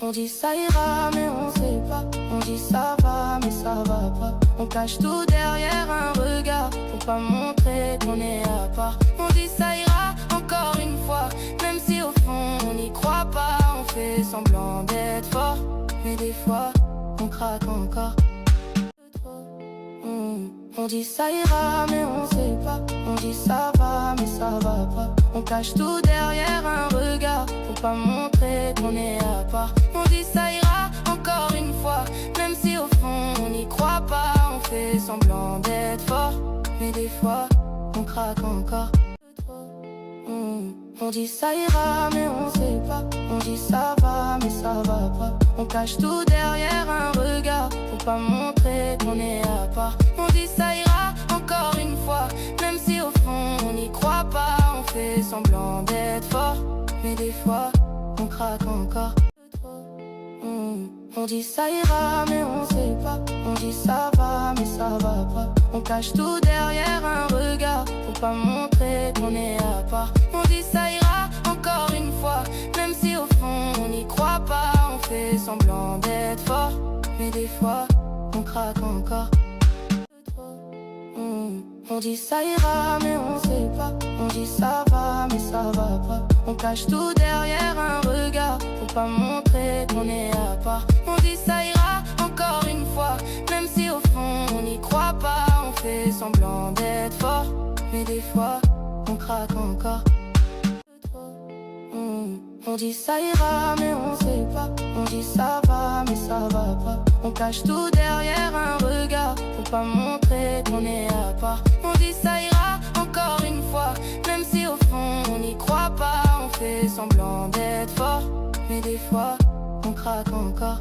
On dit ça ira mais on sait pas. On dit ça va mais ça va pas. On cache tout derrière un regard pour pas montrer qu'on est à part. On dit ça ira encore une fois, même si au fond on n'y croit pas. On fait semblant d'être fort, mais des fois on craque encore. On dit ça ira mais on sait pas. On dit ça va mais ça va pas. On cache tout derrière un regard pour pas montrer qu'on est à part. On dit ça ira encore une fois, même si au fond on n'y croit pas. On fait semblant d'être fort, mais des fois on craque encore. On dit ça ira mais on sait pas. On dit ça va mais ça va pas. On cache tout derrière un regard pour pas montrer qu'on est à part. On dit ça ira encore une fois, même si au fond on n'y croit pas. On fait semblant d'être fort, mais des fois on craque encore. On dit ça ira mais on sait pas. On dit ça va mais ça va pas. On cache tout derrière un regard pour pas montrer qu'on est à part. On dit ça ira encore une fois, même si au fond on n'y croit pas. On fait semblant d'être fort, mais des fois on craque encore. On dit ça ira mais on sait pas. On dit ça va mais ça va pas. On cache tout derrière un regard pour pas montrer qu'on est à part. On dit ça ira encore une fois, même si au fond on n'y croit pas. On fait semblant d'être fort, mais des fois on craque encore. On dit ça ira mais on sait pas. On dit ça va mais ça va pas. On cache tout derrière un regard pour pas montrer qu'on est à part. On dit ça ira encore une fois, même si au fond on n'y croit pas. On fait semblant d'être fort, mais des fois on craque encore.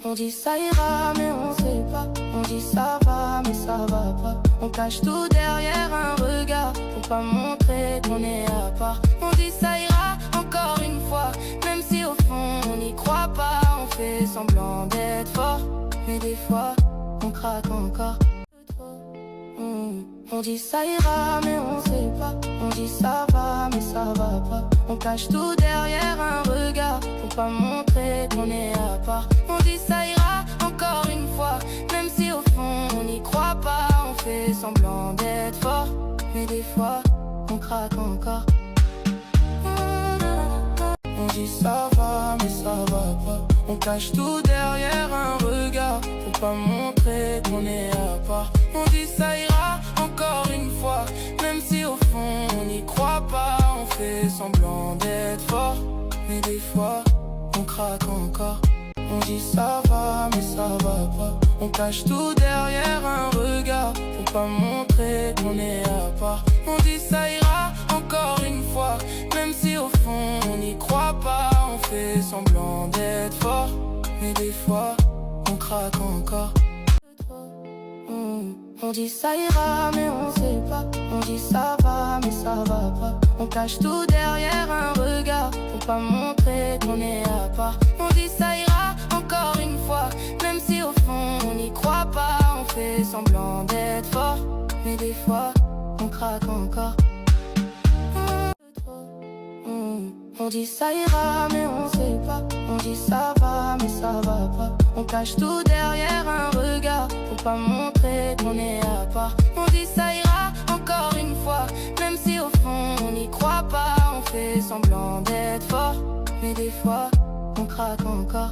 On dit ça ira mais on sait pas. On dit ça va mais ça va pas. On cache tout derrière un regard pour pas montrer qu'on est à part. On dit ça ira encore une fois, même si au fond on n'y croit pas. On fait semblant d'être fort, mais des fois on craque encore. On dit ça ira mais on sait pas. On dit ça va mais ça va pas. On cache tout derrière un regard pour pas montrer qu'on est à part. On dit ça ira encore une fois, même si au fond on n'y croit pas. On fait semblant d'être fort, mais des fois on craque encore. On dit ça va mais ça va pas. On cache tout derrière un regard pour pas montrer qu'on est à part. On dit ça ira encore une fois, même si au fond on n'y croit pas. On fait semblant d'être fort, mais des fois on craque encore. On dit ça va mais ça va pas. On cache tout derrière un regard pour pas montrer qu'on est à part. On dit ça ira encore une fois, même si au fond on n'y croit pas. On fait semblant d'être fort, mais des fois on craque encore. On dit ça ira mais on sait pas. On dit ça va mais ça va pas. On cache tout derrière un regard pour pas montrer qu'on est à part. On dit ça ira encore une fois, même si au fond on n'y croit pas. On fait semblant d'être fort, mais des fois on craque encore. On dit ça ira mais on sait pas. On dit ça va mais ça va pas. On cache tout derrière un regard pour pas montrer qu'on est à part. On dit ça ira encore une fois, même si au fond on n'y croit pas. On fait semblant d'être fort, mais des fois on craque encore.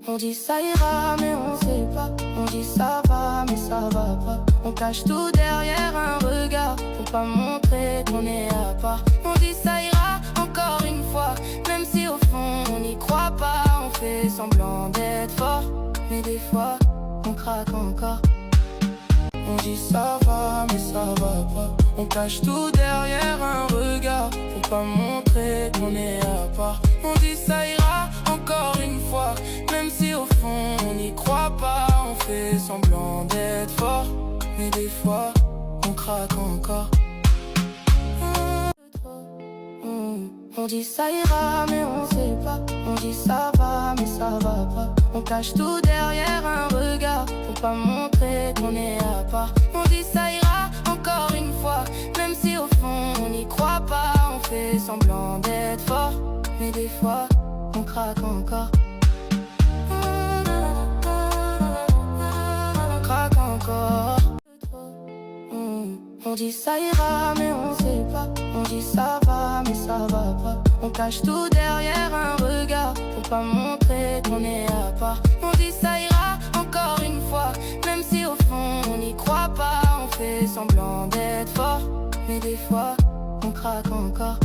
On dit ça ira mais on sait pas. On dit ça va mais ça va pas. On cache tout derrière un regard pour pas montrer qu'on est à part. On dit ça ira encore une fois, même si au fond on n'y croit pas. On fait semblant d'être fort, mais des fois on craque encore. On dit ça va mais ça va pas. On cache tout derrière un regard pour pas montrer qu'on est à part. On dit ça ira encore une fois, même si au fond on n'y croit pas. On fait semblant d'être fort, mais des fois on craque encore. On dit ça ira mais on sait pas. On dit ça va mais ça va pas. On cache tout derrière un regard pour pas montrer qu'on est à part. On dit ça ira encore une fois, même si au fond on n'y croit pas. On fait semblant d'être fort, mais des fois, on craque encore. On craque encore. On dit ça ira, mais on sait pas. On dit ça va, mais ça va pas. On cache tout derrière un regard pour pas montrer qu'on est à part. On dit ça ira encore une fois, même si au fond on n'y croit pas. On fait semblant d'être fort, mais des fois on craque encore.